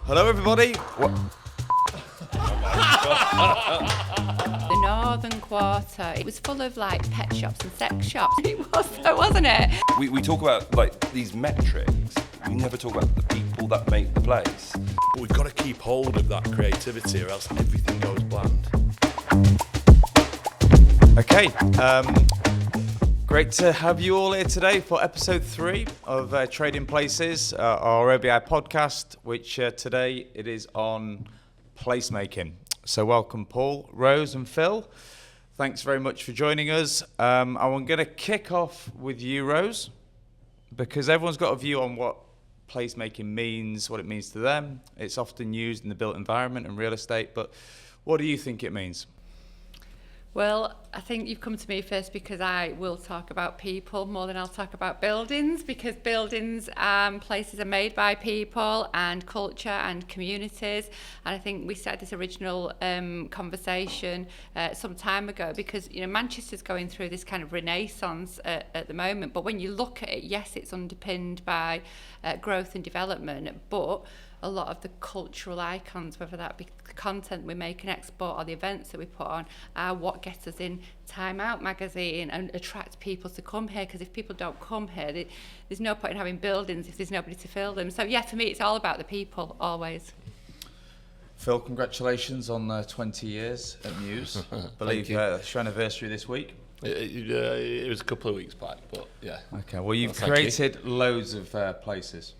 Hello, everybody. The northern quarter, it was full of like pet shops and sex shops. It was though, wasn't it? We talk about like these metrics. We never talk about the people that make the place. But we've got to keep hold of that creativity or else everything goes bland. Okay, great to have you all here today for episode 3 of Trading Places, our OBI podcast, which today it is on placemaking. So welcome Paul, Rose and Phil. Thanks very much for joining us. I'm going to kick off with you, Rose, because everyone's got a view on what placemaking means, what it means to them. It's often used in the built environment and real estate, but what do you think it means? Well, I think you've come to me first because I will talk about people more than I'll talk about buildings, because buildings, places are made by people and culture and communities. And I think we started this original conversation some time ago because, you know, Manchester's going through this kind of renaissance at the moment. But when you look at it, yes, it's underpinned by growth and development, but a lot of the cultural icons, whether that be the content we make and export or the events that we put on, are what gets us in Time Out magazine and attract people to come here, because if people don't come here, there's no point in having buildings if there's nobody to fill them. So yeah, for me it's all about the people, always. Phil, congratulations on 20 years at Muse. I believe it's your anniversary this week. It was a couple of weeks back, but yeah. Okay, well you've created loads of places.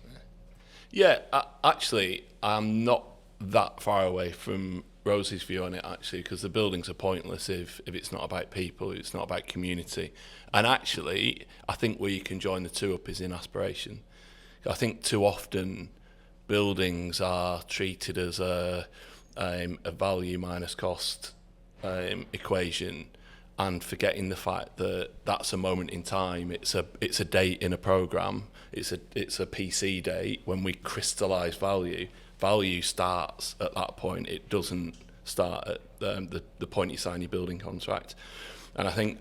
Yeah, actually, I'm not that far away from Rose's view on it, actually, because the buildings are pointless if it's not about people, it's not about community. And actually, I think where you can join the two up is in aspiration. I think too often buildings are treated as a value minus cost equation, and forgetting the fact that that's a moment in time. It's a date in a program. It's a PC date when we crystallise value. Value starts at that point. It doesn't start at the point you sign your building contract. And I think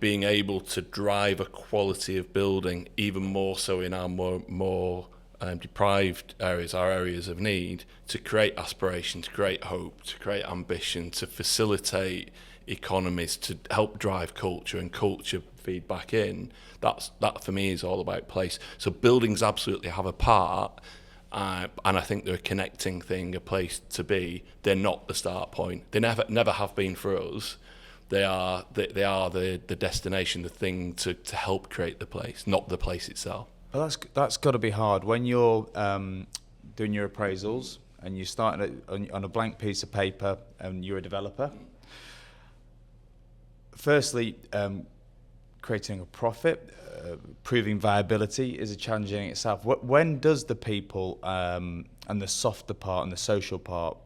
being able to drive a quality of building, even more so in our more deprived areas, our areas of need, to create aspiration, to create hope, to create ambition, to facilitate economies, to help drive culture and culture feed back in. That for me is all about place. So buildings absolutely have a part, and I think they're a connecting thing, a place to be. They're not the start point. They never have been for us. They are the destination, the thing to help create the place, not the place itself. Well, that's got to be hard when you're doing your appraisals and you're starting on a blank piece of paper and you're a developer. Firstly, creating a profit, proving viability is a challenge in itself. When does the people and the softer part and the social part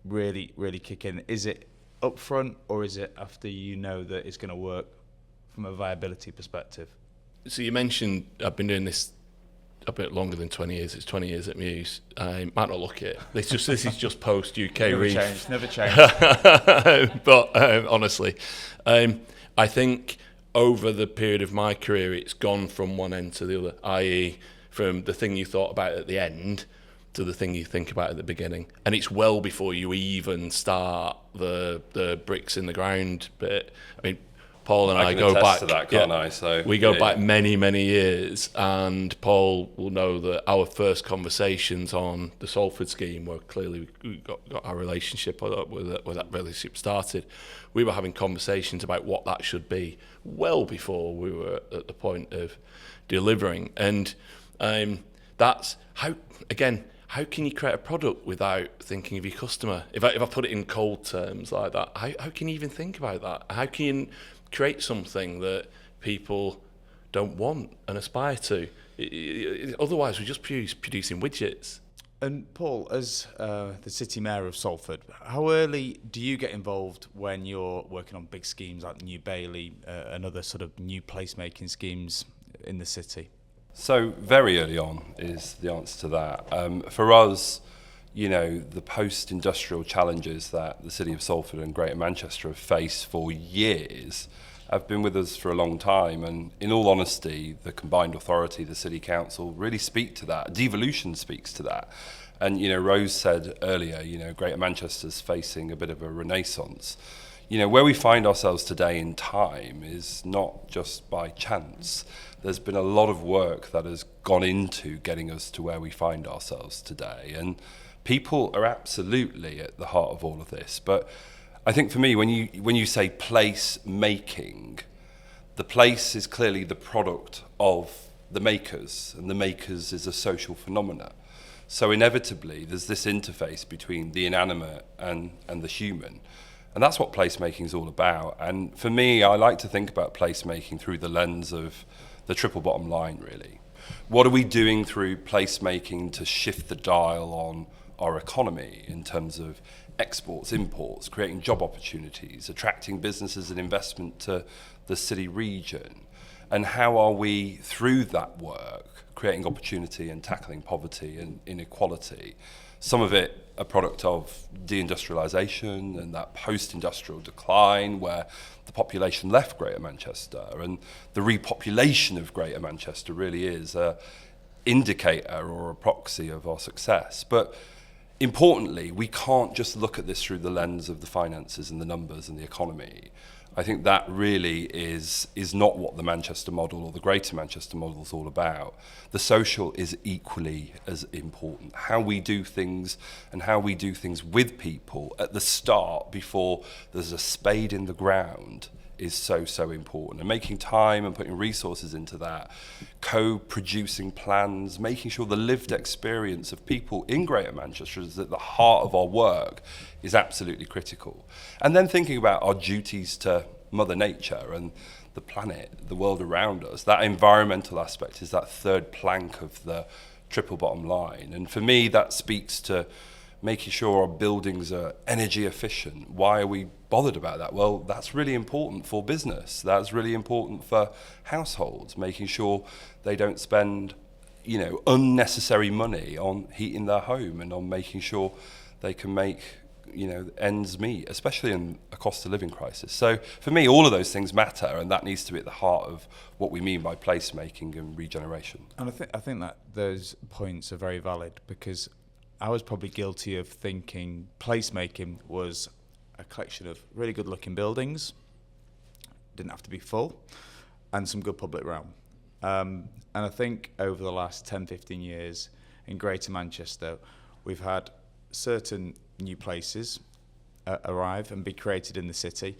really kick in? Is it upfront, or is it after you know that it's going to work from a viability perspective? So you mentioned I've been doing this a bit longer than 20 years. It's 20 years at Muse. Might not look it. This is just post UK Reef. Never changed. But honestly, I think over the period of my career, it's gone from one end to the other, i.e. from the thing you thought about at the end to the thing you think about at the beginning. And it's well before you even start the bricks in the ground bit. I mean, Paul and I go back to that, can't I? So we go back many years, and Paul will know that our first conversations on the Salford scheme were clearly we got our relationship where that relationship started. We were having conversations about what that should be well before we were at the point of delivering, and that's how can you create a product without thinking of your customer? If I put it in cold terms like that, how can you even think about that? How can you create something that people don't want and aspire to? Otherwise, we're just producing widgets. And Paul, as the City Mayor of Salford, how early do you get involved when you're working on big schemes like the New Bailey and other sort of new placemaking schemes in the city? So very early on is the answer to that. For us, you know, the post-industrial challenges that the City of Salford and Greater Manchester have faced for years have been with us for a long time, and in all honesty, the combined authority, the City Council, really speak to that. Devolution speaks to that. And, Rose said earlier, Greater Manchester's facing a bit of a renaissance. Where we find ourselves today in time is not just by chance. There's been a lot of work that has gone into getting us to where we find ourselves today. And people are absolutely at the heart of all of this. But I think for me, when you say place making, the place is clearly the product of the makers, and the makers is a social phenomena. So inevitably, there's this interface between the inanimate and the human. And that's what placemaking is all about. And for me, I like to think about placemaking through the lens of the triple bottom line, really. What are we doing through placemaking to shift the dial on our economy in terms of exports, imports, creating job opportunities, attracting businesses and investment to the city region? And how are we, through that work, creating opportunity and tackling poverty and inequality? Some of it a product of deindustrialisation and that post-industrial decline where the population left Greater Manchester, and the repopulation of Greater Manchester really is an indicator or a proxy of our success. But importantly, we can't just look at this through the lens of the finances and the numbers and the economy. I think that really is not what the Manchester model or the Greater Manchester model is all about. The social is equally as important. How we do things and how we do things with people at the start before there's a spade in the ground is so important. And making time and putting resources into that, co-producing plans, making sure the lived experience of people in Greater Manchester is at the heart of our work is absolutely critical. And then thinking about our duties to Mother Nature and the planet, the world around us. That environmental aspect is that third plank of the triple bottom line. And for me, that speaks to making sure our buildings are energy efficient. Why are we bothered about that? Well, that's really important for business. That's really important for households, making sure they don't spend, unnecessary money on heating their home and on making sure they can make, ends meet, especially in a cost of living crisis. So for me, all of those things matter, and that needs to be at the heart of what we mean by placemaking and regeneration. And I think that those points are very valid, because I was probably guilty of thinking placemaking was a collection of really good looking buildings, didn't have to be full, and some good public realm. And I think over the last 10-15 years in Greater Manchester, we've had certain new places arrive and be created in the city,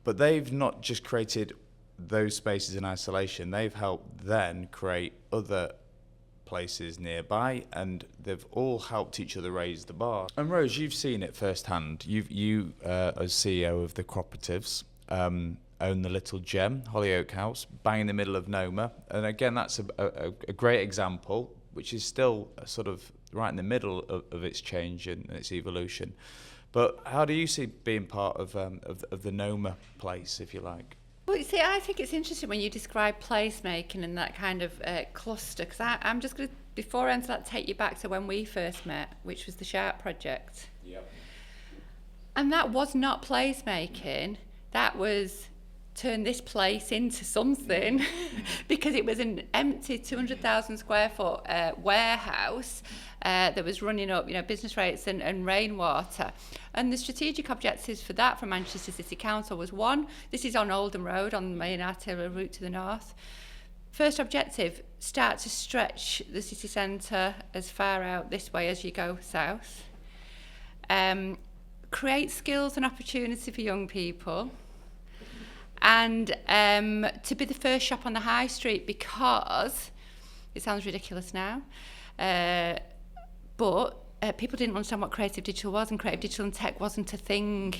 but they've not just created those spaces in isolation, they've helped then create other places nearby, and they've all helped each other raise the bar. And Rose, you've seen it firsthand. You as CEO of the cooperatives, own the Little Gem, Hollyoak House, bang in the middle of Noma, and again that's a great example, which is still sort of right in the middle of its change and its evolution. But how do you see being part of the Noma place, if you like? Well, you see, I think it's interesting when you describe placemaking and that kind of cluster, because I'm just going to, before I answer that, take you back to when we first met, which was the Sharp project. Yep. And that was not placemaking, that was turn this place into something because it was an empty 200,000 square foot warehouse that was running up, business rates and rainwater. And the strategic objectives for that from Manchester City Council was, one, this is on Oldham Road on the main arterial route to the north. First objective, start to stretch the city centre as far out this way as you go south. Create skills and opportunity for young people. And to be the first shop on the high street, because it sounds ridiculous now, but people didn't understand what creative digital was, and creative digital and tech wasn't a thing.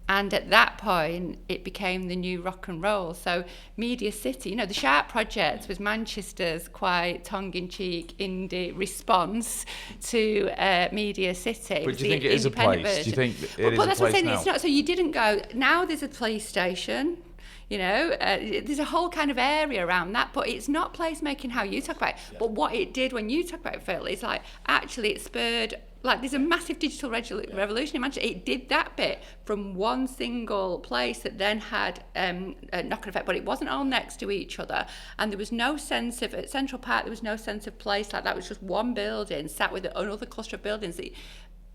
And at that point, it became the new rock and roll. So Media City, the Sharp project was Manchester's quite tongue-in-cheek indie response to Media City. But do you think it is a place? Do you think it is a place now? It's not. So you didn't go, now there's a police station, There's a whole kind of area around that, but it's not placemaking how you talk about it. But what it did when you talk about it, Phil, is like actually it spurred, like there's a massive digital revolution in Manchester. It did that bit from one single place that then had a knock-on effect, but it wasn't all next to each other. And there was no sense of, at Central Park, there was no sense of place like that. It was just one building sat with another cluster of buildings that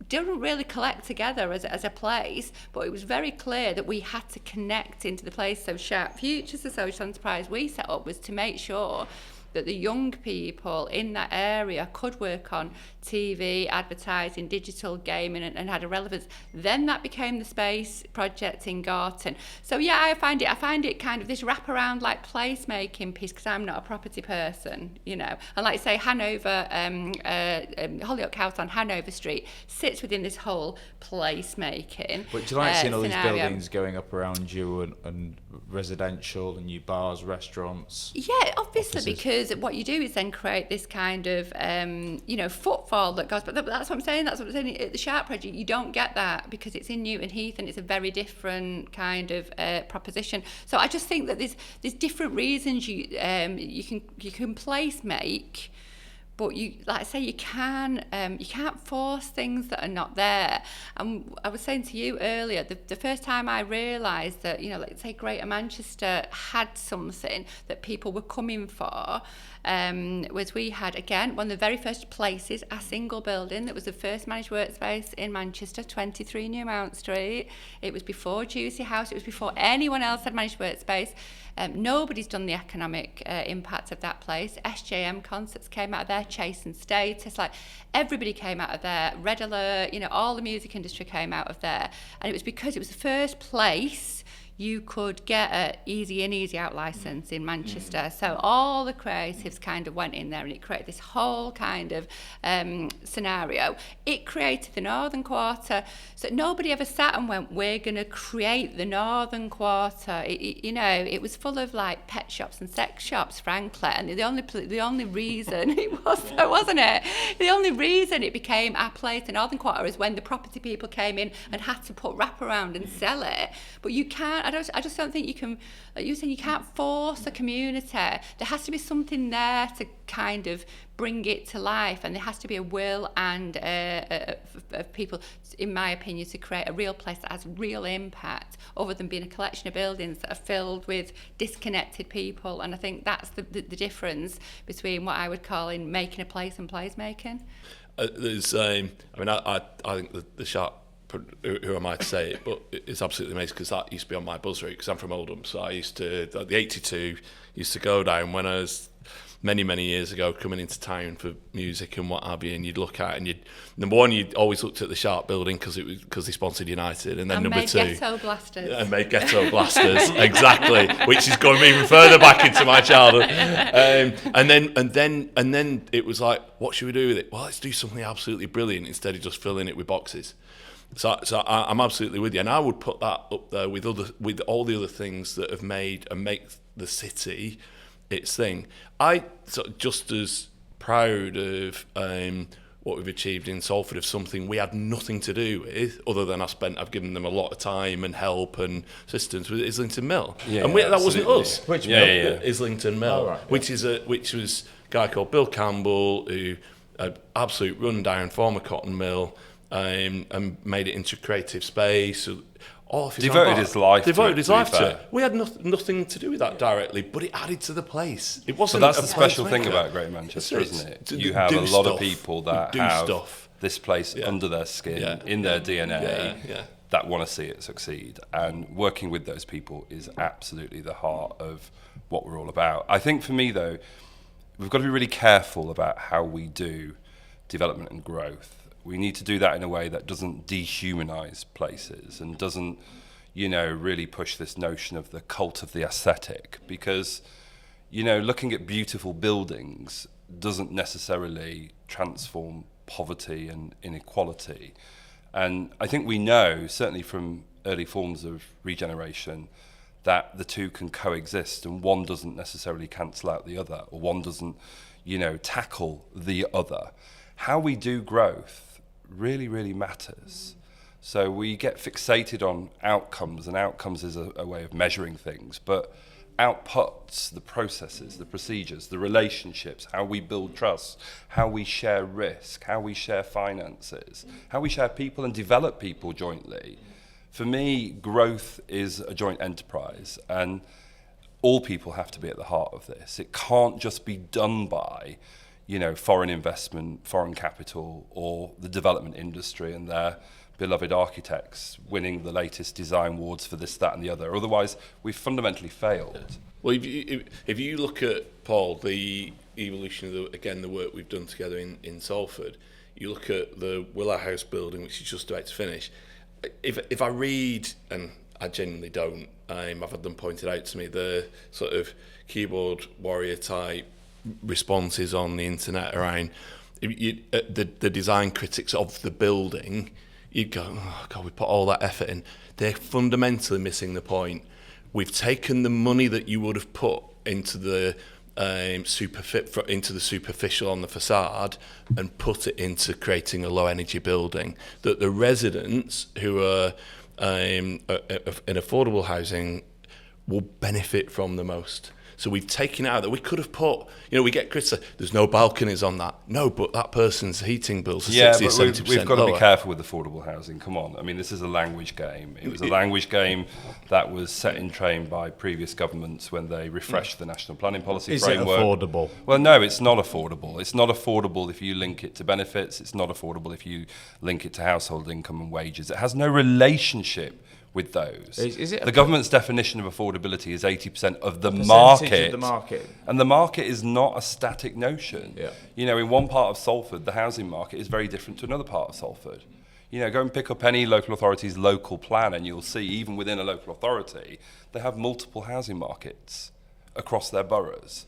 didn't really collect together as a place, but it was very clear that we had to connect into the place. So Sharp Futures, the social enterprise we set up, was to make sure that the young people in that area could work on TV, advertising, digital gaming, and had a relevance. Then that became the Space project in Gorton. So yeah, I find it kind of this wraparound like placemaking piece, because I'm not a property person, And like say Hanover, Hollyoak House on Hanover Street sits within this whole placemaking. But do you like seeing all these scenario. buildings going up around you and residential and new bars, restaurants? Yeah, obviously, offices? because what you do is then create this kind of, footfall that goes. But that's what I'm saying. That's what I'm saying. At the Sharp project, you don't get that because it's in Newton Heath and it's a very different kind of proposition. So I just think that there's different reasons you can place make. But you can't force things that are not there. And I was saying to you earlier, the first time I realised that, like say Greater Manchester had something that people were coming for, was we had, again, one of the very first places, a single building that was the first managed workspace in Manchester, 23 New Mount Street. It was before Juicy House, it was before anyone else had managed workspace. Nobody's done the economic impact of that place. SJM concerts came out of there, Chase and Status, like everybody came out of there. Red Alert, all the music industry came out of there. And it was because it was the first place you could get an easy in, easy out license in Manchester. So all the creatives kind of went in there and it created this whole kind of scenario. It created the Northern Quarter. So nobody ever sat and went, we're going to create the Northern Quarter. It was full of like pet shops and sex shops, frankly. And the only reason it was so, wasn't it? The only reason it became our place, the Northern Quarter, is when the property people came in and had to put wraparound and sell it. But you can't. I just don't think you can, like you saying, you can't force a community. There has to be something there to kind of bring it to life, and there has to be a will and of people, in my opinion, to create a real place that has real impact, other than being a collection of buildings that are filled with disconnected people. And I think that's the difference between what I would call in making a place and placemaking. I think the Sharp, who am I to say it, but it's absolutely amazing because that used to be on my buzz route because I'm from Oldham. So I used to, the 82 used to go down when I was many years ago coming into town for music and what have you, and you'd look at, and number one, you'd always looked at the Sharp building because they sponsored United, and then number two, Ghetto Blasters. And made Ghetto Blasters, exactly, which is going even further back into my childhood. And then it was like, what should we do with it? Well, let's do something absolutely brilliant instead of just filling it with boxes. So I'm absolutely with you, and I would put that up there with all the other things that have made and make the city its thing. I just as proud of what we've achieved in Salford, of something we had nothing to do with, other than I've given them a lot of time and help and assistance with Islington Mill, that wasn't us. Which mill? Islington Mill, right, which was a guy called Bill Campbell, who an absolute rundown former cotton mill. And made it into creative space. Devoted his life to it. We had nothing to do with that directly, but it added to the place. It wasn't. But that's the special thing about Greater Manchester, isn't it? You have a lot of people that have this place under their skin, in their DNA, that want to see it succeed. And working with those people is absolutely the heart of what we're all about. I think for me, though, we've got to be really careful about how we do development and growth. We need to do that in a way that doesn't dehumanize places and doesn't, really push this notion of the cult of the aesthetic, because, looking at beautiful buildings doesn't necessarily transform poverty and inequality. And I think we know, certainly from early forms of regeneration, that the two can coexist, and one doesn't necessarily cancel out the other, or one doesn't, tackle the other. How we do growth really matters. So we get fixated on outcomes, and outcomes is a way of measuring things, but outputs, the processes, the procedures, the relationships, how we build trust, how we share risk, how we share finances, how we share people and develop people jointly. For me, growth is a joint enterprise, and all people have to be at the heart of this. It can't just be done by, foreign investment, foreign capital, or the development industry and their beloved architects winning the latest design awards for this, that, and the other. Otherwise, we've fundamentally failed. Well, if you look at, Paul, the evolution of, the work we've done together in Salford, you look at the Willow House building, which is just about to finish. If I read, and I genuinely don't, I've had them pointed out to me, the sort of keyboard warrior type responses on the internet around the design critics of the building, you'd go, oh God, we put all that effort in. They're fundamentally missing the point. We've taken the money that you would have put into the into the superficial on the facade and put it into creating a low energy building that the residents who are in affordable housing will benefit from the most. So we've taken out that we could have put, we get criticised, there's no balconies on that. No, but that person's heating bills are 60 or 70% we've got lower. to be careful with affordable housing. Come on. I mean, this is a language game. It was a language game that was set in train by previous governments when they refreshed the National Planning Policy framework. Is it affordable? Well, no, it's not affordable. It's not affordable if you link it to benefits. It's not affordable if you link it to household income and wages. It has no relationship with those. Is it the government's definition of affordability is 80% of the market. Of the market. And the market is not a static notion. Yeah. In one part of Salford, the housing market is very different to another part of Salford. Go and pick up any local authority's local plan and you'll see, even within a local authority, they have multiple housing markets across their boroughs.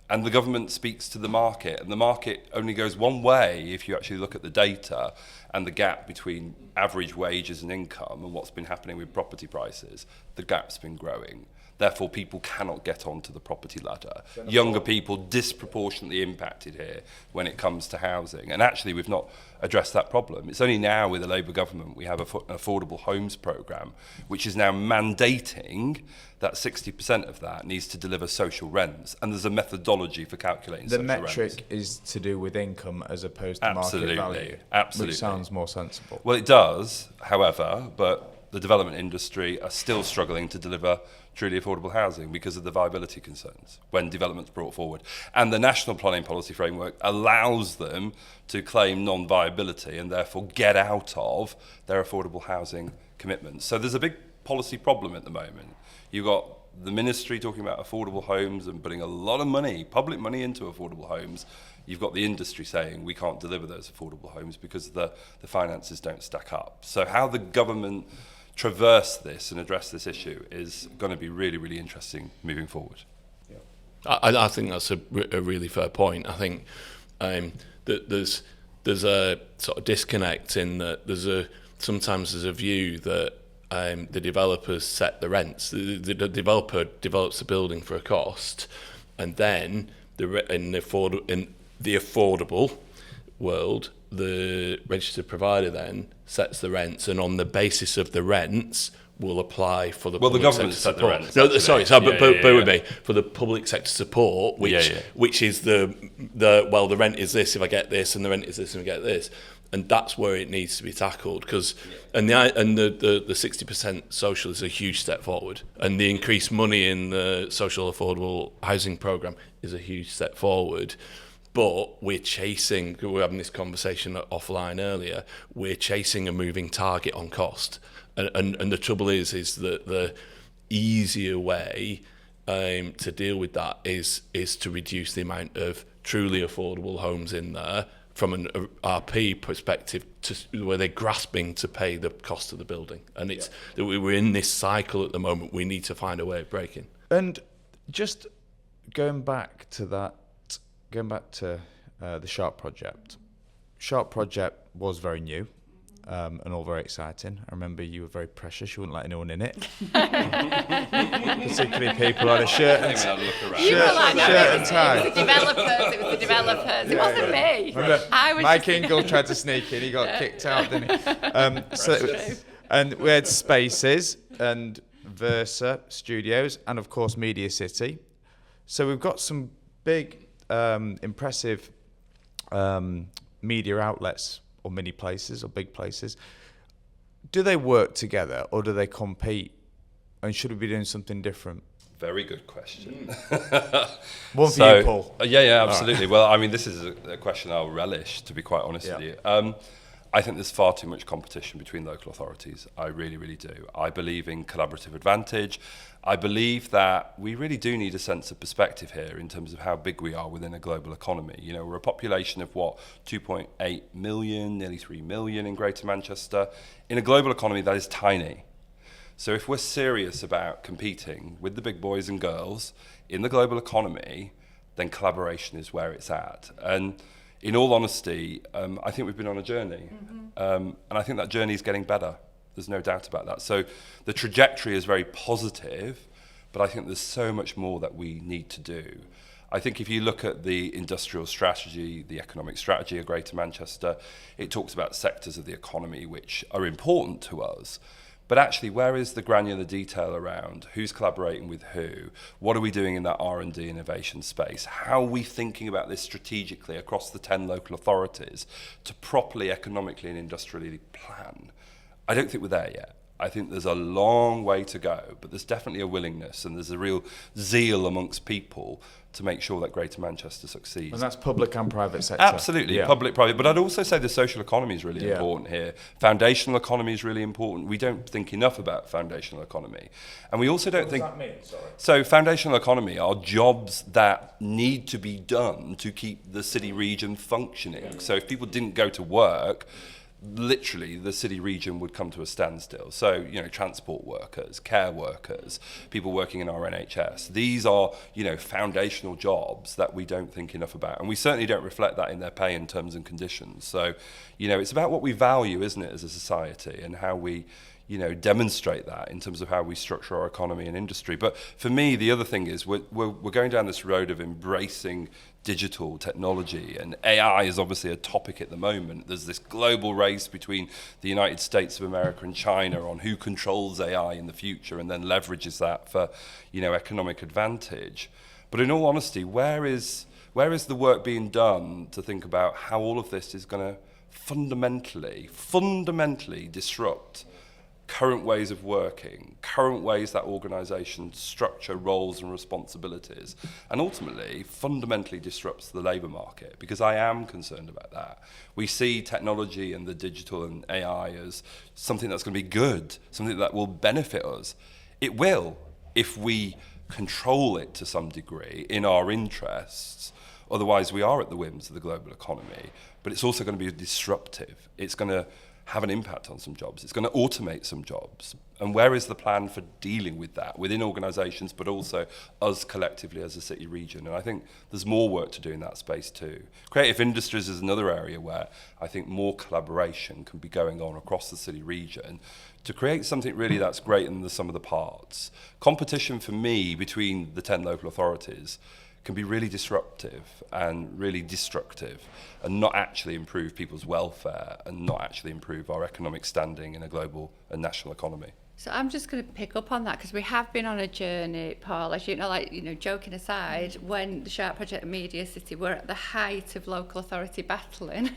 And the government speaks to the market, and the market only goes one way if you actually look at the data and the gap between average wages and income and what's been happening with property prices. The gap's been growing. Therefore, people cannot get onto the property ladder. Younger people disproportionately impacted here when it comes to housing. And actually, we've not addressed that problem. It's only now with the Labour government we have an affordable homes programme, which is now mandating that 60% of that needs to deliver social rents. And there's a methodology for calculating social rents. The metric is to do with income as opposed to market value. Absolutely. Which sounds more sensible. Well, it does, however, but the development industry are still struggling to deliver truly affordable housing because of the viability concerns when development's brought forward. And the National Planning Policy Framework allows them to claim non-viability and therefore get out of their affordable housing commitments. So there's a big policy problem at the moment. You've got the ministry talking about affordable homes and putting a lot of money, public money, into affordable homes. You've got the industry saying we can't deliver those affordable homes because the finances don't stack up. So how the government traverse this and address this issue is going to be really, really interesting moving forward. I think that's a really fair point. I think that there's a sort of disconnect in that sometimes there's a view that the developers set the rents. The developer develops a building for a cost, and then in the affordable world, the registered provider then sets the rents, and on the basis of the rents will apply for the public government sector set support. the rents. No, sorry, bear with me. For the public sector support, which is the rent is this if I get this, and the rent is this if I get this, and that's where it needs to be tackled. Because the 60% social is a huge step forward, and the increased money in the social affordable housing programme is a huge step forward. But we were having this conversation offline earlier, we're chasing a moving target on cost. And the trouble is that the easier way to deal with that is to reduce the amount of truly affordable homes in there from an RP perspective to where they're grasping to pay the cost of the building. And it's that we're in this cycle at the moment. We need to find a way of breaking. And just going back to the Sharp project. Sharp project was very new. and all very exciting. I remember you were very precious. You wouldn't let anyone in it. Particularly people on a shirt and tie. It was the developers. It wasn't me. Remember, I was Mike Ingle tried to sneak in. He got kicked out, didn't he? And we had Spaces and Versa Studios and, of course, Media City. So we've got some big, impressive media outlets or mini places or big places. Do they work together or do they compete? And should we be doing something different? Very good question. One for you, Paul. Yeah, absolutely. Right. Well, I mean, this is a question I'll relish, to be quite honest with you. I think there's far too much competition between local authorities. I really, really do. I believe in collaborative advantage. I believe that we really do need a sense of perspective here in terms of how big we are within a global economy. You know, we're a population of 2.8 million, nearly 3 million in Greater Manchester. In a global economy, that is tiny. So if we're serious about competing with the big boys and girls in the global economy, then collaboration is where it's at. And in all honesty, I think we've been on a journey. And I think that journey is getting better. There's no doubt about that. So the trajectory is very positive, but I think there's so much more that we need to do. I think if you look at the industrial strategy, the economic strategy of Greater Manchester, it talks about sectors of the economy which are important to us. But actually, where is the granular detail around who's collaborating with who? What are we doing in that R&D innovation space? How are we thinking about this strategically across the 10 local authorities to properly economically and industrially plan? I don't think we're there yet. I think there's a long way to go, but there's definitely a willingness and there's a real zeal amongst people to make sure that Greater Manchester succeeds. And that's public and private sector. Absolutely, public, private. But I'd also say the social economy is really important here. Foundational economy is really important. We don't think enough about foundational economy. And we also don't think... What does that mean? Sorry. So foundational economy are jobs that need to be done to keep the city region functioning. Yeah. So if people didn't go to work, literally the city region would come to a standstill. So, you know, transport workers, care workers, people working in our NHS, these are, you know, foundational jobs that we don't think enough about. And we certainly don't reflect that in their pay and terms and conditions. So, you know, it's about what we value, isn't it, as a society, and how we, you know, demonstrate that in terms of how we structure our economy and industry. But for me, the other thing is we're going down this road of embracing digital technology, and AI is obviously a topic at the moment. There's this global race between the United States of America and China on who controls AI in the future and then leverages that for, you know, economic advantage. But in all honesty, where is the work being done to think about how all of this is going to fundamentally disrupt current ways of working, current ways that organisations structure roles and responsibilities, and ultimately fundamentally disrupts the labour market, because I am concerned about that. We see technology and the digital and AI as something that's going to be good, something that will benefit us. It will, if we control it to some degree in our interests. Otherwise, we are at the whims of the global economy. But it's also going to be disruptive. It's going to have an impact on some jobs. It's going to automate some jobs. And where is the plan for dealing with that within organisations, but also us collectively as a city region? And I think there's more work to do in that space too. Creative industries is another area where I think more collaboration can be going on across the city region to create something really that's great in the sum of the parts. Competition for me between the 10 local authorities can be really disruptive and really destructive and not actually improve people's welfare and not actually improve our economic standing in a global and national economy. So I'm just going to pick up on that because we have been on a journey, Paul, as you know, like, you know, joking aside, when the Sharp Project and Media City were at the height of local authority battling,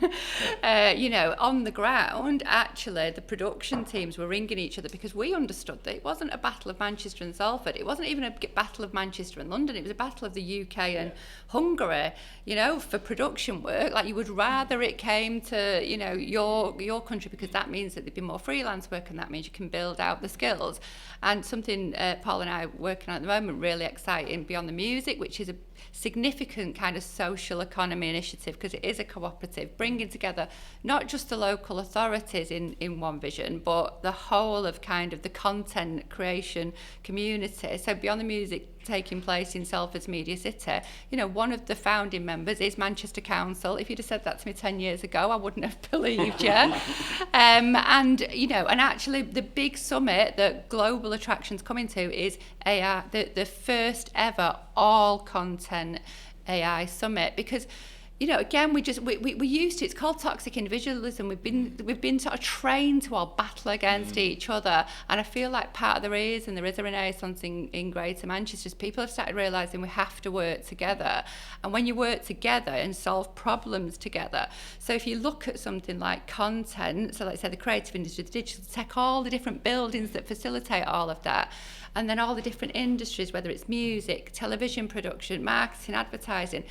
you know, on the ground, actually, the production teams were ringing each other because we understood that it wasn't a battle of Manchester and Salford. It wasn't even a battle of Manchester and London. It was a battle of the UK and Hungary, you know, for production work. Like, you would rather it came to, you know, your country, because that means that there'd be more freelance work and that means you can build out the skills. And something Paul and I are working on at the moment, really exciting, Beyond the Music, which is a significant kind of social economy initiative because it is a cooperative, bringing together not just the local authorities in one vision, but the whole of kind of the content creation community. So Beyond the Music taking place in Salford's Media City. You know, one of the founding members is Manchester Council. If you'd have said that to me 10 years ago, I wouldn't have believed you. And, you know, and actually the big summit that global attractions coming to is AI, the first ever all content AI summit, because you know, again, we used to. It's called toxic individualism. We've been sort of trained to all battle against each other, and I feel like part of the reason there is a renaissance in Greater Manchester is people have started realising we have to work together, and when you work together and solve problems together. So if you look at something like content, so like I said, the creative industry, the digital tech, all the different buildings that facilitate all of that. And then all the different industries, whether it's music, television production, marketing, advertising,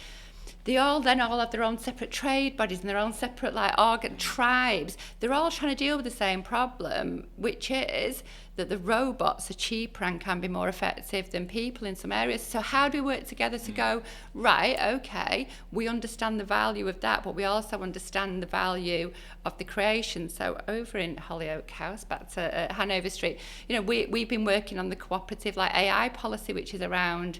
they all have their own separate trade bodies and their own separate tribes. They're all trying to deal with the same problem, which is that the robots are cheaper and can be more effective than people in some areas. So how do we work together to go, right, okay, we understand the value of that, but we also understand the value of the creation. So over in Hollyoak House, back to Hanover Street, you know, we've been working on the cooperative AI policy, which is around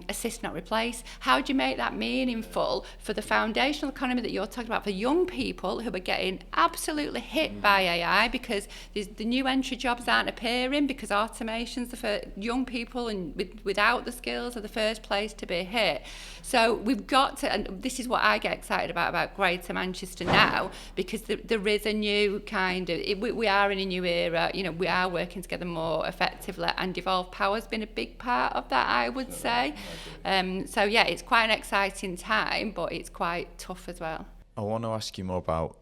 assist, not replace. How do you make that meaningful for the foundational economy that you're talking about, for young people who are getting absolutely hit by AI because the new entry jobs aren't appearing because automations are for young people and without the skills are the first place to be hit. So we've got to, and this is what I get excited about Greater Manchester now, because there is a new kind of, we are in a new era, you know, we are working together more effectively, and devolved power's been a big part of that, I would say. So yeah, it's quite an exciting time, but it's quite tough as well. I want to ask you more about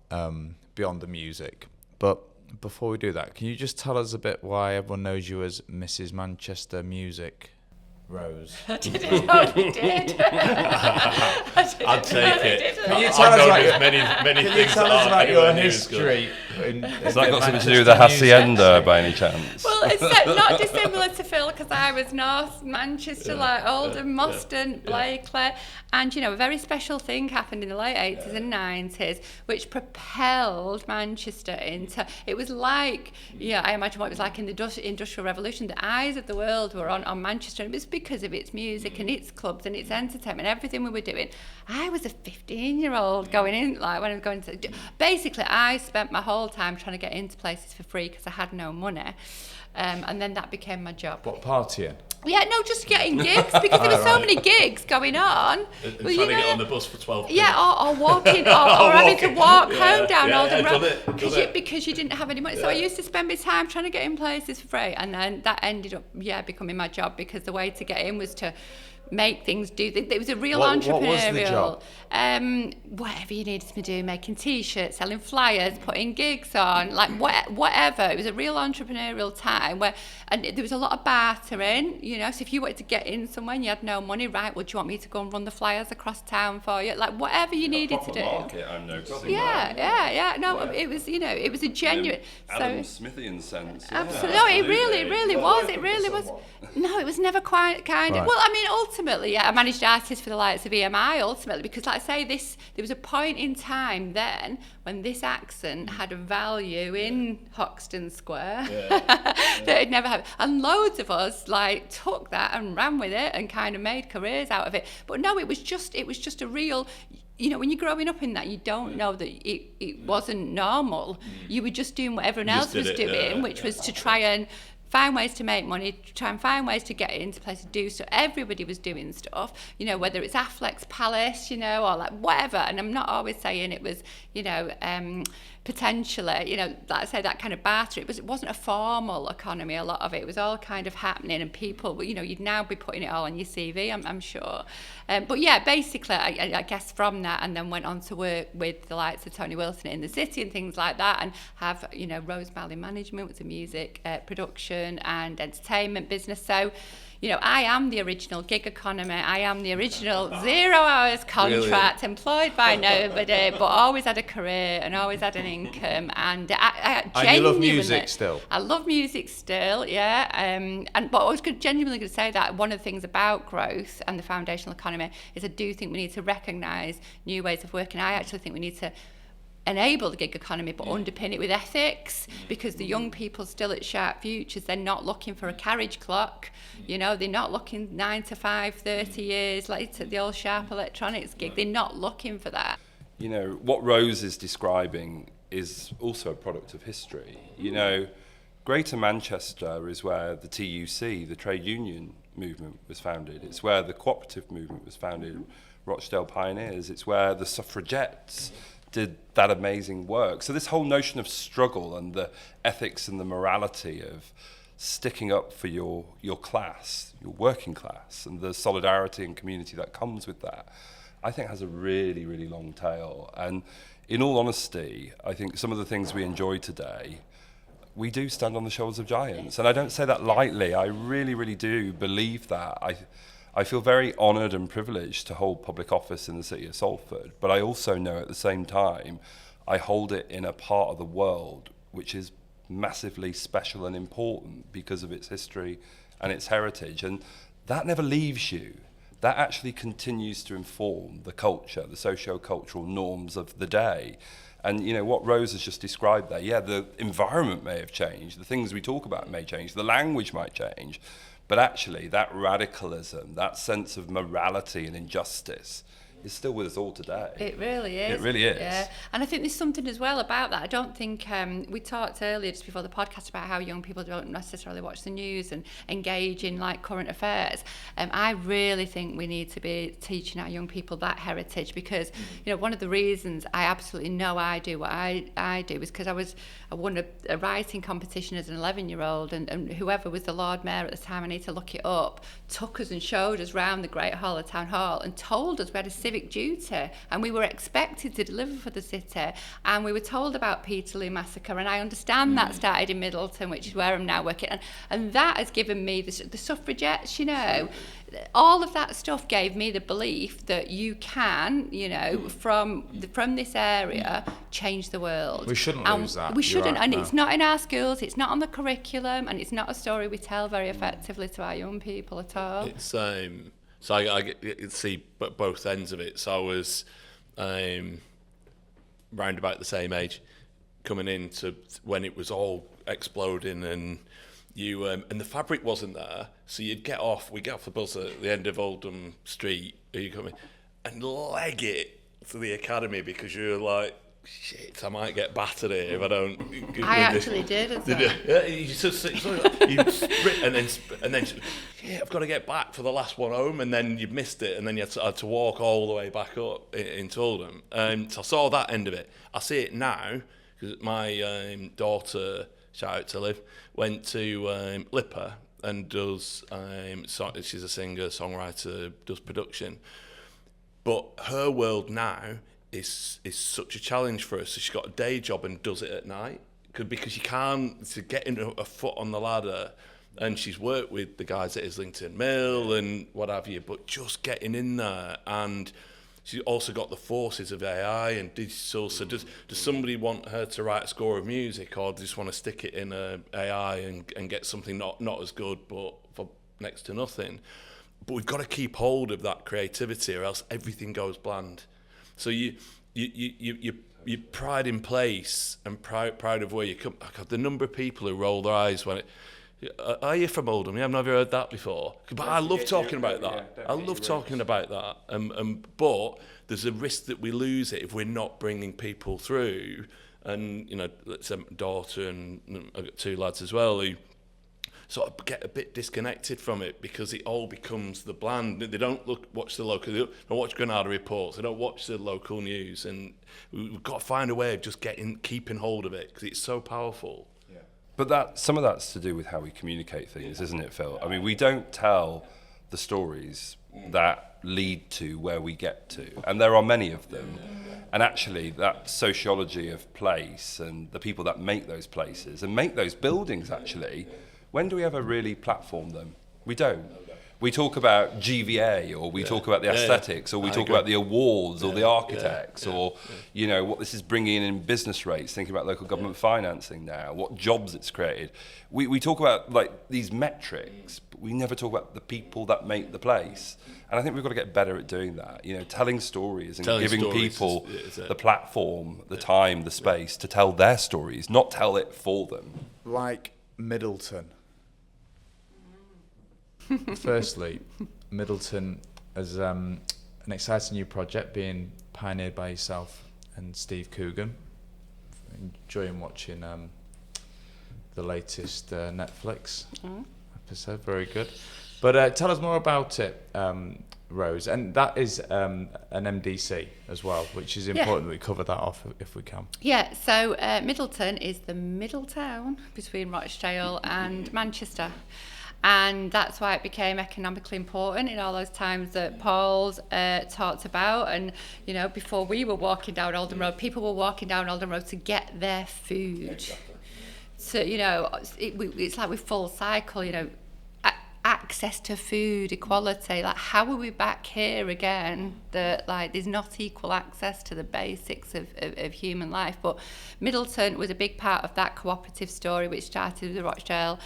beyond the music, but before we do that, can you just tell us a bit why everyone knows you as Mrs. Manchester Music, Rose? I didn't know you did. I'd take it. Can you tell us about many things about your history? Has that got something to do with the Hacienda by any chance? Well, it's not dissimilar to Phil, because I was North Manchester, like Oldham, Moston, Blakely, and you know, a very special thing happened in the late 80s and 90s, which propelled Manchester into. It was like, yeah, I imagine what it was like in the Industrial Revolution. The eyes of the world were on Manchester, and it was because of its music and its clubs and its entertainment, everything we were doing. I was a 15-year-old going in, like when I was going to. Basically, I spent my whole time trying to get into places for free because I had no money. And then that became my job. What, partying? Yeah, no, just getting gigs, because there were so many gigs going on. And trying to get on the bus for 12 Yeah, or walking, or having to walk home down Oldham Road because you didn't have any money. So I used to spend my time trying to get in places for free, and then that ended up, becoming my job, because the way to get in was to make things do. It was a real entrepreneurial. What was the job? Whatever you needed to do, making T-shirts, selling flyers, putting gigs on, like whatever. It was a real entrepreneurial time and there was a lot of bartering. You know, so if you wanted to get in somewhere and you had no money, right? Well, do you want me to go and run the flyers across town for you? Like whatever you needed to do. Market, I'm noticing. Yeah. No, it was. You know, it was a genuine. Adam Smithian sense. Absolutely. No, it really was. It really was. No, it was never quite kind of. Well, I mean, ultimately, I managed artists for the likes of EMI, ultimately, because like I say, there was a point in time then when this accent had a value in Hoxton Square that it never had. And loads of us took that and ran with it and kind of made careers out of it. But no, it was just a real. You know, when you're growing up in that, you don't know that it wasn't normal. You were just doing what everyone else was doing, which was to try and find ways to make money, try and find ways to get into places, do stuff. Everybody was doing stuff, you know, whether it's Affleck's Palace, you know, or like whatever. And I'm not always saying it was, you know, potentially, you know, like I say, that kind of barter. It wasn't a formal economy, a lot of it. It was all kind of happening, and people, you know, you'd now be putting it all on your CV, I'm sure. But yeah, basically, I guess from that, and then went on to work with the likes of Tony Wilson in the city and things like that, and have, you know, Rose Malley Management, which is a music production and entertainment business. So, you know, I am the original gig economy. I am the original 0 hours contract, employed by nobody, but always had a career and always had an income. And I genuinely, you love music still? I love music still, yeah. But I was genuinely going to say that one of the things about growth and the foundational economy is I do think we need to recognise new ways of working. I actually think we need to enable the gig economy but underpin it with ethics, because the young people still at Sharp Futures, they're not looking for a carriage clock, you know, they're not looking 9 to 5, 30 years later, the old Sharp Electronics gig, they're not looking for that. You know, what Rose is describing is also a product of history. You know, Greater Manchester is where the TUC, the trade union movement, was founded. It's where the cooperative movement was founded, Rochdale Pioneers. It's where the suffragettes did that amazing work. So this whole notion of struggle and the ethics and the morality of sticking up for your class, your working class, and the solidarity and community that comes with that, I think has a really, really long tail. And in all honesty, I think some of the things we enjoy today, we do stand on the shoulders of giants. And I don't say that lightly. I really, really do believe that. I feel very honoured and privileged to hold public office in the city of Salford, but I also know at the same time I hold it in a part of the world which is massively special and important because of its history and its heritage. And that never leaves you. That actually continues to inform the culture, the socio-cultural norms of the day. And you know what Rose has just described there, yeah, the environment may have changed, the things we talk about may change, the language might change, but actually that radicalism, that sense of morality and injustice is still with us all today. It really is. It really is. Yeah. And I think there's something as well about that. I don't think, we talked earlier just before the podcast about how young people don't necessarily watch the news and engage in like current affairs. I really think we need to be teaching our young people that heritage, because, you know, one of the reasons I absolutely know I do what I do is because I won a writing competition as an 11-year-old, and whoever was the Lord Mayor at the time, I need to look it up, took us and showed us round the Great Hall of Town Hall and told us we had a civic duty and we were expected to deliver for the city, and we were told about Peterloo Massacre, and I understand that started in Middleton, which is where I'm now working, and that has given me the suffragettes, you know, all of that stuff gave me the belief that you can, you know, from this area change the world. We shouldn't lose that. We shouldn't, right, and no. it's not in our schools, it's not on the curriculum, and it's not a story we tell very effectively to our young people at all. It's so I see both ends of it. So I was round about the same age, coming into when it was all exploding, and you and the fabric wasn't there, so we get off the bus at the end of Oldham Street, you coming, and leg it to the academy because you're like, shit, I might get battered here if I don't. I actually did as well. Yeah, and then yeah, I've got to get back for the last one home, and then you missed it, and then you had to walk all the way back up into Oldham. So I saw that end of it. I see it now because my daughter, shout out to Liv, went to Lipper and does. She's a singer, songwriter, does production, but her world now is such a challenge for her. So she's got a day job and does it at night because you can't to get a foot on the ladder. And she's worked with the guys at Islington Mill and what have you, but just getting in there. And she's also got the forces of AI and digital. So does somebody want her to write a score of music, or just want to stick it in a AI and get something not as good but for next to nothing? But we've got to keep hold of that creativity, or else everything goes bland. So you pride in place and proud of where you come. God, the number of people who roll their eyes when it. Are you from Oldham? Yeah, I've never heard that before. But I love talking about that. I love talking about that. But there's a risk that we lose it if we're not bringing people through. And you know, let's say my daughter and I've got two lads as well who sort of get a bit disconnected from it because it all becomes the bland. They don't watch the local, they don't watch Granada reports, they don't watch the local news, and we've got to find a way of just keeping hold of it because it's so powerful. Yeah. But some of that's to do with how we communicate things, isn't it, Phil? I mean, we don't tell the stories that lead to where we get to, and there are many of them. And actually, that sociology of place and the people that make those places and make those buildings, actually, when do we ever really platform them? We don't. We talk about GVA, or we talk about the aesthetics, or we talk about the awards, or the architects, or you know what this is bringing in business rates. Thinking about local government financing now, what jobs it's created. We talk about like these metrics, but we never talk about the people that make the place. And I think we've got to get better at doing that. You know, telling stories and giving people the platform, the time, the space to tell their stories, not tell it for them. Like Middleton. Firstly, Middleton as an exciting new project being pioneered by yourself and Steve Coogan. Enjoying watching the latest Netflix episode, very good. But tell us more about it, Rose. And that is an MDC as well, which is important that we cover that off if we can. Yeah, so Middleton is the middle town between Rochdale and Manchester. And that's why it became economically important in all those times that Paul's talked about. And, you know, before we were walking down Oldham Road, people were walking down Oldham Road to get their food. Exactly. So, you know, it's like we full cycle, you know, access to food, equality. Like, how are we back here again that, like, there's not equal access to the basics of human life? But Middleton was a big part of that cooperative story, which started with the Rochdale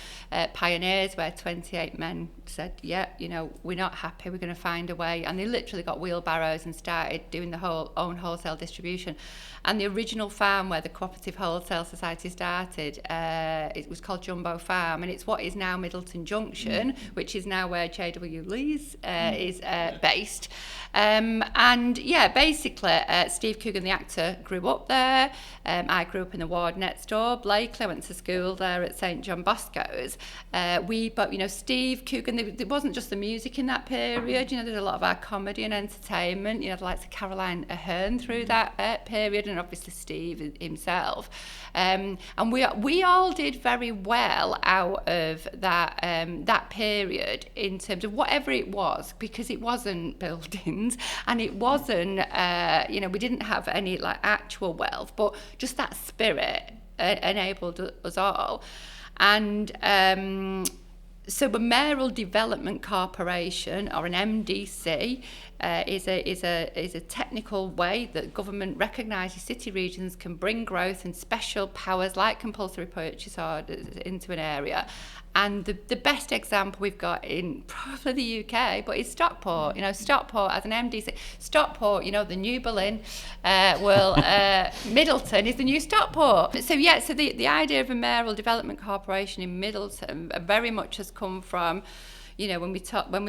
pioneers, where 28 men said, yeah, you know, we're not happy, we're going to find a way. And they literally got wheelbarrows and started doing the own wholesale distribution. And the original farm where the Cooperative Wholesale Society started, it was called Jumbo Farm, and it's what is now Middleton Junction, which is now where J.W. Lee's is based. And yeah, basically, Steve Coogan, the actor, grew up there. I grew up in the ward next door. Blakely, went to school there at St John Bosco's. But you know, Steve Coogan, there wasn't just the music in that period. You know, there's a lot of our comedy and entertainment. You know, the likes of Caroline Ahern through that period, and obviously Steve himself. And we all did very well out of that period in terms of whatever it was, because it wasn't buildings and it wasn't, you know, we didn't have any like actual wealth, but just that spirit enabled us all. And so the Mayoral Development Corporation, or an MDC, is a technical way that government recognises city regions can bring growth and special powers like compulsory purchase orders into an area. And the best example we've got in probably the UK, but it's Stockport. You know, Stockport as an MDC. Stockport, you know, the new Berlin. Middleton is the new Stockport. So yeah, so the idea of a Mayoral Development Corporation in Middleton very much has come from, you know, when we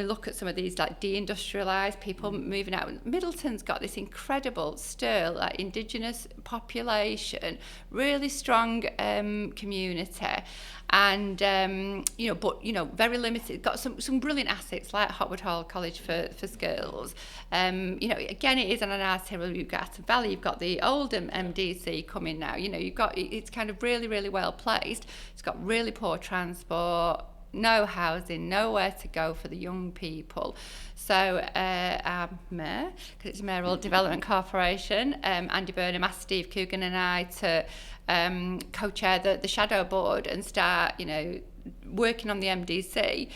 look at some of these like deindustrialised people moving out, Middleton's got this incredible still like indigenous population, really strong community, and you know, but you know, very limited. Got some brilliant assets like Hotwood Hall College for schools. You know, again, it is on an arterial. You've got Atton Valley, you've got the Oldham MDC coming now. You know, you've got, it's kind of really well placed. It's got really poor transport, no housing, nowhere to go for the young people. So our mayor, because it's a Mayoral Development Corporation, Andy Burnham asked Steve Coogan and I to co-chair the shadow board and start, you know, working on the MDC.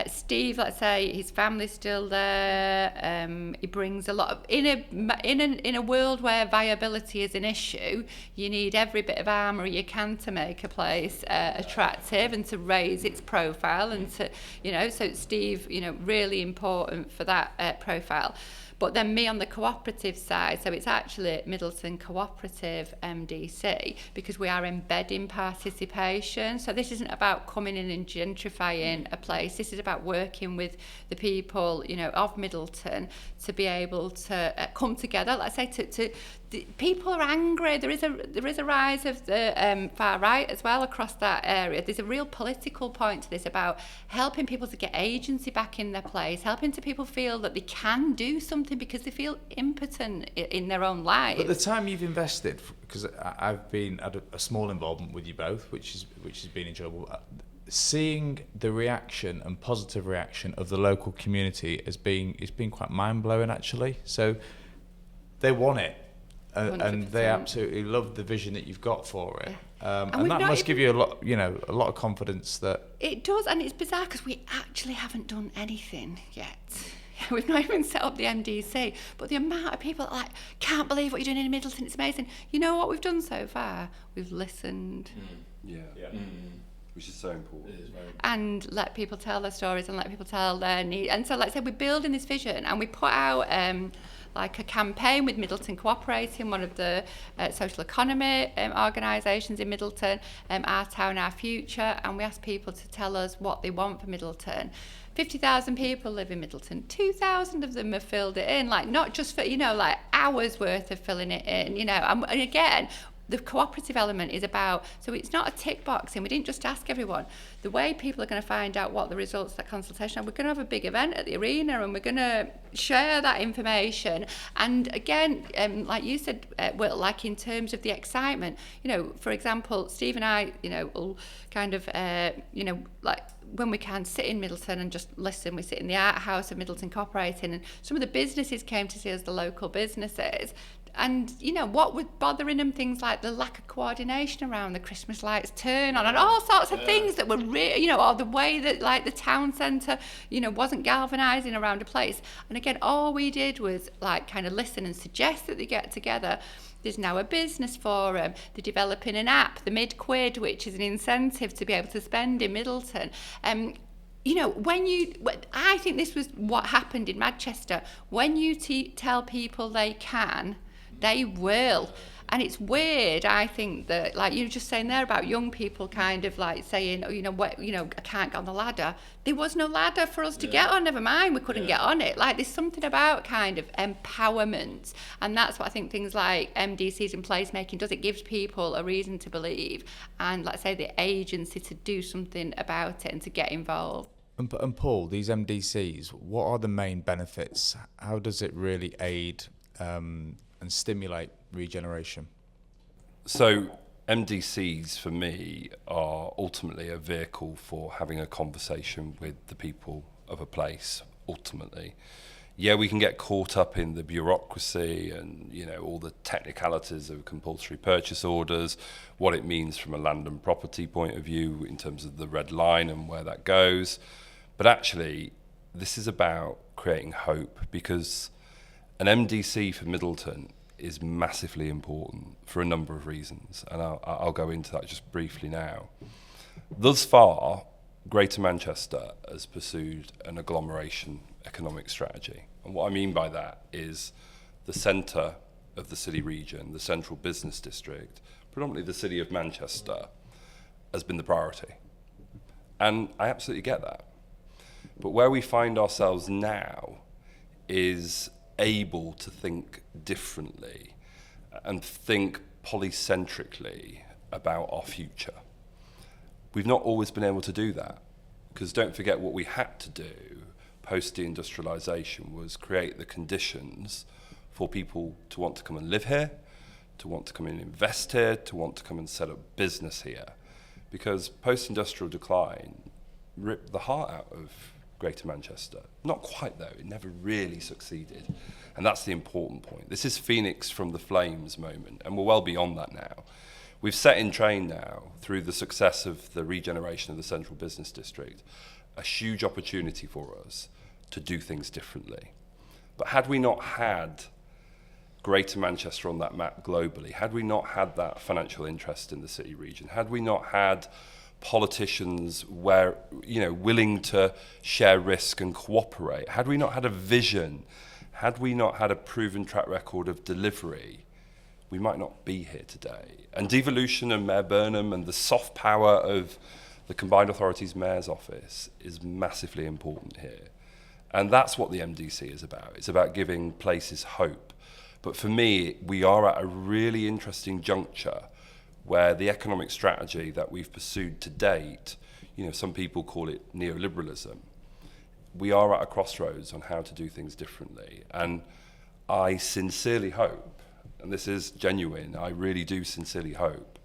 Steve, let's say, his family's still there. He brings a lot of in a world where viability is an issue. You need every bit of armour you can to make a place attractive and to raise its profile, and to, you know, so Steve, you know, really important for that profile. But then me on the cooperative side, so it's actually Middleton Cooperative MDC, because we are embedding participation. So this isn't about coming in and gentrifying a place. This is about working with the people, you know, of Middleton to be able to come together. Let's say people are angry. There is a rise of the far right as well across that area. There's a real political point to this about helping people to get agency back in their place, helping to people feel that they can do something because they feel impotent in their own lives. But the time you've invested, because I've been at a small involvement with you both, which has been enjoyable. Seeing the reaction and positive reaction of the local community it's been quite mind-blowing actually. So they want it. And they absolutely love the vision that you've got for it. And we've that not must give even- you a lot of confidence that It does, and it's bizarre because we actually haven't done anything yet. We've not even set up the MDC, but the amount of people that can't believe what you're doing in Middleton, it's amazing. You know what we've done so far? We've listened. Yeah. Which is so important. It is very And let people tell their stories and let people tell their needs. And so, like I said, we're building this vision, and we put out a campaign with Middleton Cooperating, one of the social economy organisations in Middleton, Our Town, Our Future, and we asked people to tell us what they want for Middleton. 50,000 people live in Middleton. 2,000 of them have filled it in, not just for, hours worth of filling it in, and again, the cooperative element is about, so it's not a tick box, and we didn't just ask everyone. The way people are going to find out what the results of that consultation are, we're going to have a big event at the arena, and we're going to share that information. And again, like you said, Will, in terms of the excitement, for example, Steve and I, will kind of, when we can sit in Middleton and just listen, we sit in the art house of Middleton Cooperating, and some of the businesses came to see us, the local businesses. And, what was bothering them, things like the lack of coordination around the Christmas lights turn on and all sorts of things that were, or the way that, the town centre, wasn't galvanising around a place. And again, all we did was, kind of listen and suggest that they get together. There's now a business forum. They're developing an app, the Mid-Quid, which is an incentive to be able to spend in Middleton. I think this was what happened in Manchester. When you tell people they can, they will. And it's weird, I think, that you were just saying there about young people kind of saying, I can't get on the ladder. There was no ladder for us to get on, never mind, we couldn't get on it. There's something about kind of empowerment. And that's what I think things like MDCs and placemaking does. It gives people a reason to believe and, the agency to do something about it and to get involved. And Paul, these MDCs, what are the main benefits? How does it really aid and stimulate regeneration? So MDCs for me are ultimately a vehicle for having a conversation with the people of a place, ultimately. Yeah, we can get caught up in the bureaucracy and, all the technicalities of compulsory purchase orders, what it means from a land and property point of view in terms of the red line and where that goes. But actually, this is about creating hope, because an MDC for Middleton is massively important for a number of reasons, and I'll go into that just briefly now. Thus far, Greater Manchester has pursued an agglomeration economic strategy, and what I mean by that is the centre of the city region, the central business district, predominantly the city of Manchester, has been the priority. And I absolutely get that. But where we find ourselves now is able to think differently and think polycentrically about our future. We've not always been able to do that, because don't forget what we had to do post-deindustrialisation was create the conditions for people to want to come and live here, to want to come and invest here, to want to come and set up business here. Because post-industrial decline ripped the heart out of Greater Manchester. Not quite though, it never really succeeded. And that's the important point. This is Phoenix from the flames moment, and we're well beyond that now. We've set in train now, through the success of the regeneration of the central business district, a huge opportunity for us to do things differently. But had we not had Greater Manchester on that map globally, had we not had that financial interest in the city region, had we not had politicians willing to share risk and cooperate, had we not had a vision, had we not had a proven track record of delivery, we might not be here today. And devolution and Mayor Burnham and the soft power of the Combined Authorities Mayor's Office is massively important here. And that's what the MDC is about. It's about giving places hope. But for me, we are at a really interesting juncture where the economic strategy that we've pursued to date, some people call it neoliberalism, we are at a crossroads on how to do things differently. And I sincerely hope, and this is genuine, I really do sincerely hope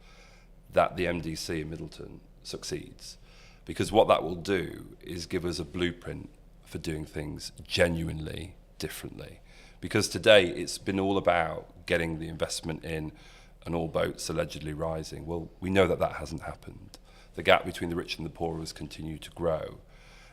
that the MDC in Middleton succeeds. Because what that will do is give us a blueprint for doing things genuinely differently. Because today it's been all about getting the investment in and all boats allegedly rising. Well, we know that hasn't happened. The gap between the rich and the poor has continued to grow.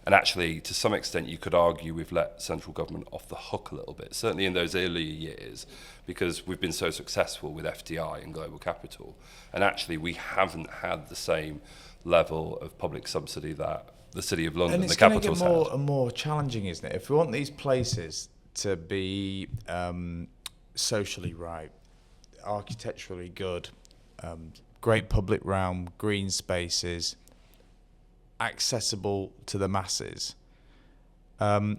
And actually, to some extent, you could argue we've let central government off the hook a little bit, certainly in those earlier years, because we've been so successful with FDI and global capital. And actually, we haven't had the same level of public subsidy that the City of London, and the capitals, get more had. and more challenging, isn't it? If we want these places to be socially right, architecturally good, great public realm, green spaces, accessible to the masses, can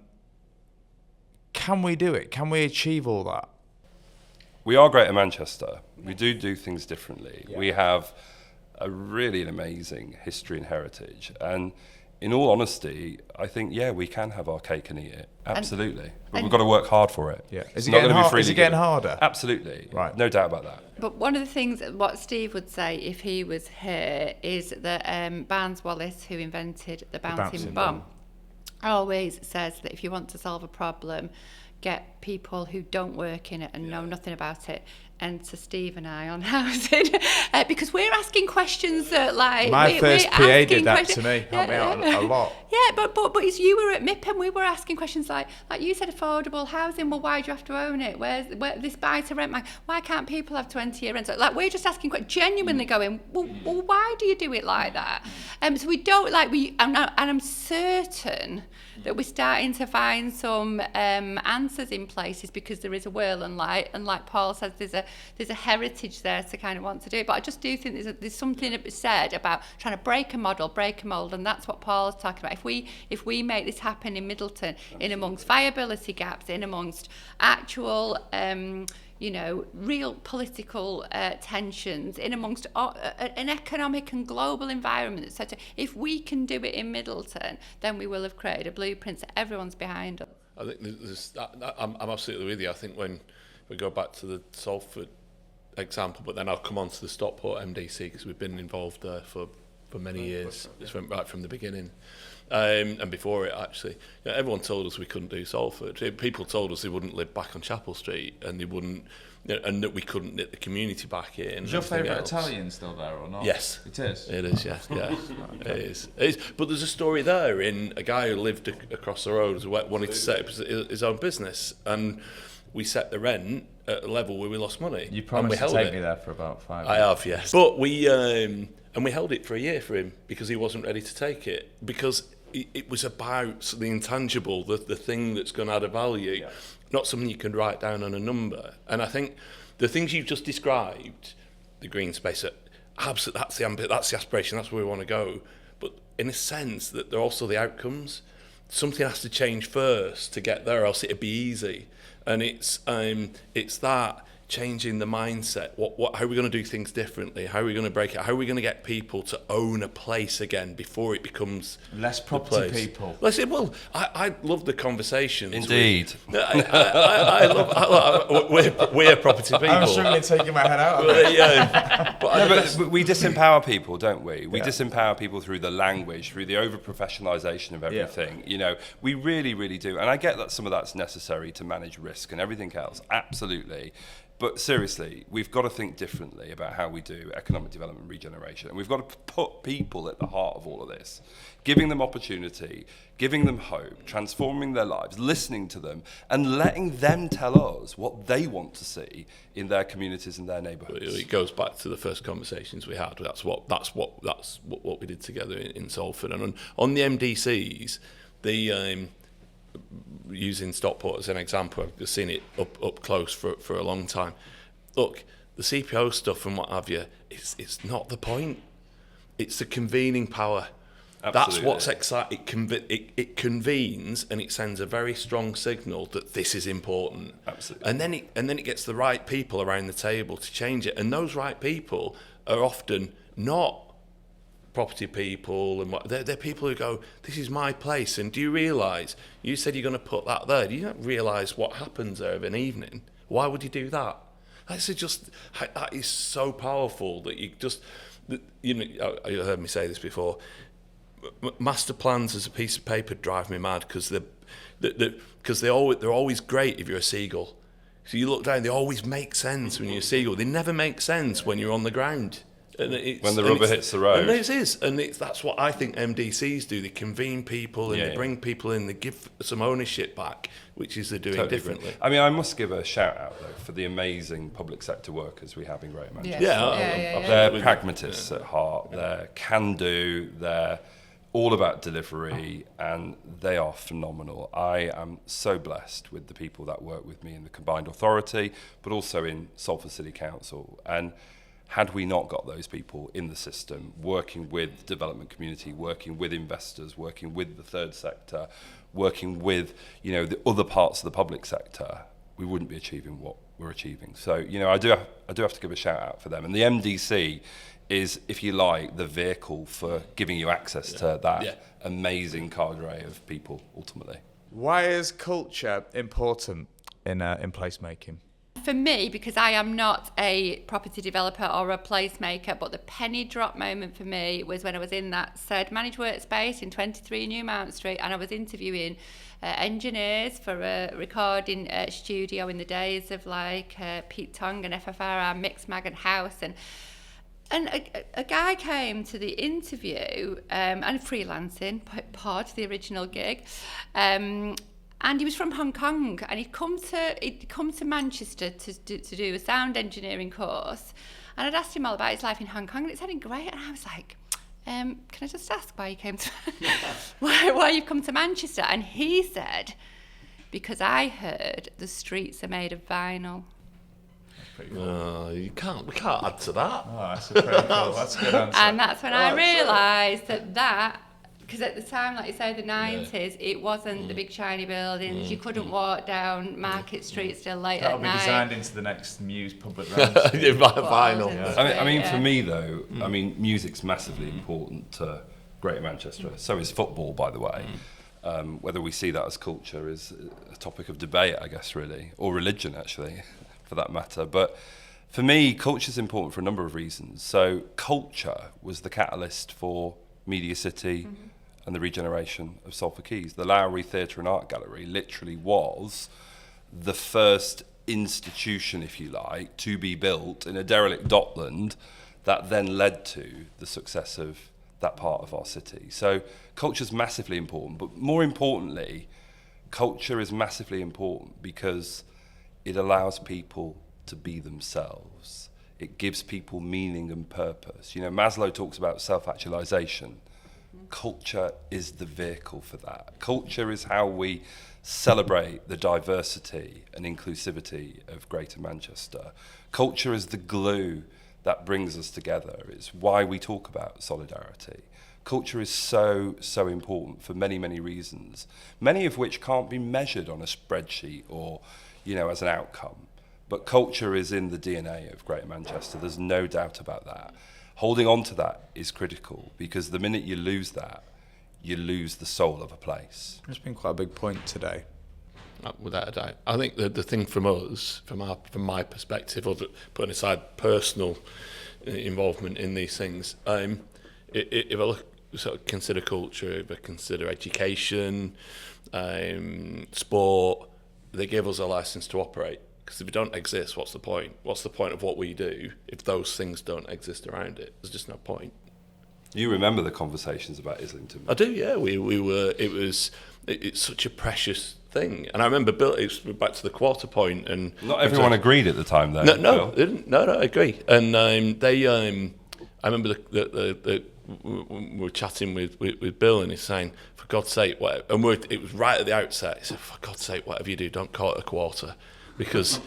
we do it? Can we achieve all that? We are Greater Manchester. We do things differently. Yeah. We have a really amazing history and heritage. And in all honesty, I think, we can have our cake and eat it. Absolutely. But we've got to work hard for it. Yeah. It's not going to be freely Is it getting given. harder? Absolutely. Right. No doubt about that. But one of the things, what Steve would say if he was here, is that Barnes Wallis, who invented the bouncing bomb, always says that if you want to solve a problem, get people who don't work in it and know nothing about it. And to Steve and I on housing, because we're asking questions that my first PA did that to me, helped me out a lot. Yeah, but it's, you were at MIP and we were asking questions like you said, affordable housing. Well, why do you have to own it? Where this buy to rent? Why can't people have 20-year rent? Like, we're just asking, genuinely going, well, why do you do it like that? So we don't and I'm certain that we're starting to find some answers in places because there is a will and light, and like Paul says, there's a heritage there to kind of want to do it. But I just do think there's something to be said about trying to break a model, break a mould, and that's what Paul's talking about. If we make this happen in Middleton, in amongst viability gaps, in amongst actual real political tensions, in amongst an economic and global environment, so if we can do it in Middleton, then we will have created a blueprint that everyone's behind us. I think I'm absolutely with you. I think when we go back to the Salford example, but then I'll come on to the Stockport MDC because we've been involved there for many years, right from the beginning. And before it, actually, everyone told us we couldn't do Salford. People told us they wouldn't live back on Chapel Street, and they wouldn't, and that we couldn't knit the community back in. Is your favourite Italian still there or not? Yes, it is. It is, yeah. It is. But there's a story there in a guy who lived across the road who wanted to set up his own business, and we set the rent at a level where we lost money. You promised to take me there for about 5 years. I have, yes. But we held it for a year for him because he wasn't ready to take it, because it was about the intangible, the thing that's going to add a value, not something you can write down on a number. And I think the things you've just described, the green space, absolutely, that's the aspiration, that's where we want to go. But in a sense, that they're also the outcomes. Something has to change first to get there, or else it'd be easy. And it's that changing the mindset. How are we going to do things differently? How are we going to break it? How are we going to get people to own a place again before it becomes less property people? I love the conversations. Indeed. I love. We're property people. I'm struggling taking my head out of it. But we disempower people, don't we? We disempower people through the language, through the over-professionalisation of everything. We really, really do. And I get that some of that's necessary to manage risk and everything else. Absolutely. But seriously, we've got to think differently about how we do economic development and regeneration. And we've got to put people at the heart of all of this, giving them opportunity, giving them hope, transforming their lives, listening to them, and letting them tell us what they want to see in their communities and their neighbourhoods. It goes back to the first conversations we had. That's what we did together in Salford. And on the MDCs, using Stockport as an example, I've seen it up close for a long time. Look, the CPO stuff and what have you, it's not the point. It's the convening power. Absolutely. That's what's exciting. It convenes and it sends a very strong signal that this is important. Absolutely. And then it gets the right people around the table to change it. And those right people are often not property people, and they're people who go, this is my place, and do you realise, you said you're going to put that there, do you not realise what happens there of an evening? Why would you do that? That is so powerful that you just, you heard me say this before, master plans as a piece of paper drive me mad, because they're always great if you're a seagull. So you look down, they always make sense when you're a seagull. They never make sense when you're on the ground. And when the rubber hits the road. And it is. And that's what I think MDCs do. They convene people and they bring people in, they give some ownership back, which is they're doing Totally differently. I mean, I must give a shout out, though, for the amazing public sector workers we have in Greater Manchester. They're pragmatists at heart. They're can-do. They're all about delivery, and they are phenomenal. I am so blessed with the people that work with me in the combined authority, but also in Salford City Council. And had we not got those people in the system, working with the development community, working with investors, working with the third sector, working with, you know, the other parts of the public sector, we wouldn't be achieving what we're achieving. So, you know, I do have to give a shout out for them. And the MDC is, if you like, the vehicle for giving you access to that amazing cadre of people, ultimately. Why is culture important in placemaking? For me, because I am not a property developer or a placemaker, but the penny drop moment for me was when I was in that said managed workspace in 23 New Mount Street, and I was interviewing engineers for a recording studio in the days of like Pete Tong and FFRR, Mixmag and House, and a guy came to the interview and freelancing pod, the original gig. And he was from Hong Kong, and he'd come to Manchester to do a sound engineering course. And I'd asked him all about his life in Hong Kong, and it sounded great. And I was like, can I just ask why you came to why you've come to Manchester? And he said, because I heard the streets are made of vinyl. No, we can't add to that. Oh, that's a pretty cool. That's a good answer. And that's when I realised that. Because at the time, like you say, the 90s, it wasn't the big shiny buildings. You couldn't walk down Market Street still late That'll at be night. designed into the next Muse public lounge. Vinyl. I mean, for me, though, I mean, music's massively important to Greater Manchester. So is football, by the way. Whether we see that as culture is a topic of debate, I guess, really, or religion, actually, for that matter. But for me, culture's important for a number of reasons. So culture was the catalyst for Media City and the regeneration of Salford Quays. The Lowry Theatre and Art Gallery literally was the first institution, if you like, to be built in a derelict dockland that then led to the success of that part of our city. So culture's massively important, but more importantly, culture is massively important because it allows people to be themselves. It gives people meaning and purpose. You know, Maslow talks about self-actualization. Culture is the vehicle for that. Culture is how we celebrate the diversity and inclusivity of Greater Manchester. Culture is the glue that brings us together. It's why we talk about solidarity. Culture is so important for many, many reasons, many of which can't be measured on a spreadsheet or, you know, as an outcome. But culture is in the DNA of Greater Manchester. There's no doubt about that. Holding on to that is critical, because the minute you lose that, you lose the soul of a place. It's been quite a big point today. Without a doubt. I think the thing from us, from my perspective, putting aside personal involvement in these things, if I look, sort of consider culture, if I consider education, sport, they give us a license to operate. Because if it don't exist, what's the point? What's the point of what we do if those things don't exist around it? There's just no point. You remember the conversations about Islington? I do, yeah. We were. It's such a precious thing, and I remember it was back to the quarter point, and not everyone agreed at the time, though. No, they didn't. No, I agree. And I remember we were chatting with Bill, and he's saying, "For God's sake, whatever." And it was right at the outset. He said, "For God's sake, whatever you do, don't call it a quarter." Because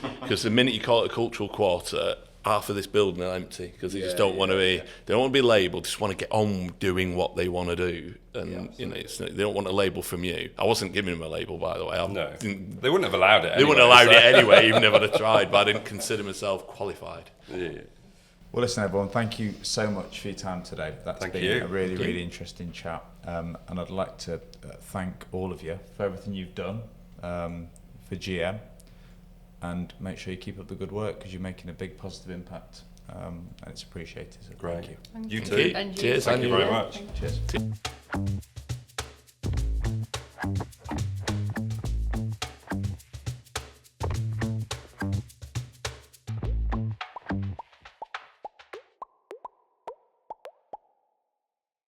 the minute you call it a cultural quarter, half of this building are empty because they just don't want to be. They don't want to be labelled. Just want to get on doing what they want to do, and you know, they don't want a label from you. I wasn't giving them a label, by the way. No, they wouldn't have allowed it. They wouldn't have allowed it anyway, even if I'd have tried. But I didn't consider myself qualified. Yeah. Well, listen, everyone, thank you so much for your time today. That's been a really interesting chat, and I'd like to thank all of you for everything you've done for GM. And make sure you keep up the good work, because you're making a big positive impact, and it's appreciated. So great. Thank you. You too. And Cheers. Thank you very much. Cheers.